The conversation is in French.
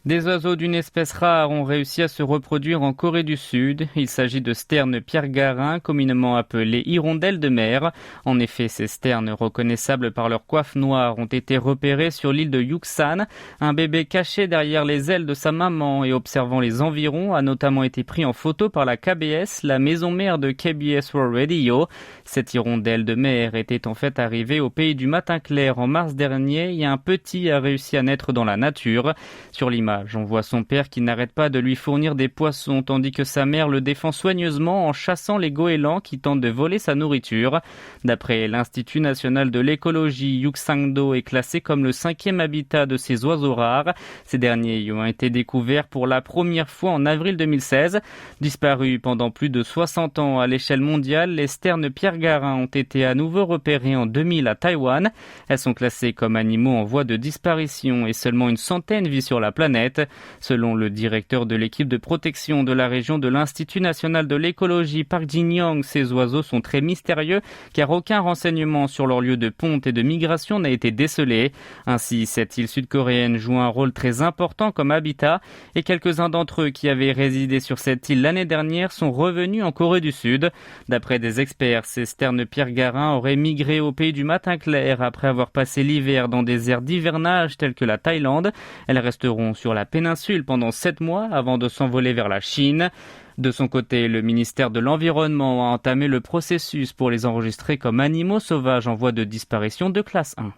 Des oiseaux d'une espèce rare ont réussi à se reproduire en Corée du Sud. Il s'agit de sternes pierre-garin, communément appelées hirondelles de mer. En effet, ces sternes reconnaissables par leur coiffe noire ont été repérés sur l'île de Yuksan. Un bébé caché derrière les ailes de sa maman et observant les environs a notamment été pris en photo par la KBS, la maison mère de KBS World Radio. Cette hirondelle de mer était en fait arrivée au pays du matin clair en mars dernier et un petit a réussi à naître dans la nature. Sur l'image, on voit son père qui n'arrête pas de lui fournir des poissons tandis que sa mère le défend soigneusement en chassant les goélands qui tentent de voler sa nourriture. D'après l'Institut national de l'écologie, Yuksangdo est classé comme le 5e habitat de ces oiseaux rares. Ces derniers y ont été découverts pour la première fois en avril 2016. Disparus pendant plus de 60 ans à l'échelle mondiale, les sternes pierre-garin ont été à nouveau repérés en 2000 à Taïwan. Elles sont classées comme animaux en voie de disparition et seulement une centaine vit sur la planète. Selon le directeur de l'équipe de protection de la région de l'Institut national de l'écologie, Park Jin-young, ces oiseaux sont très mystérieux car aucun renseignement sur leur lieu de ponte et de migration n'a été décelé. Ainsi, cette île sud-coréenne joue un rôle très important comme habitat et quelques-uns d'entre eux qui avaient résidé sur cette île l'année dernière sont revenus en Corée du Sud. D'après des experts, ces sternes pierre-garin auraient migré au pays du matin clair après avoir passé l'hiver dans des aires d'hivernage telles que la Thaïlande. Elles resteront sur la péninsule pendant 7 mois avant de s'envoler vers la Chine. De son côté, le ministère de l'Environnement a entamé le processus pour les enregistrer comme animaux sauvages en voie de disparition de classe 1.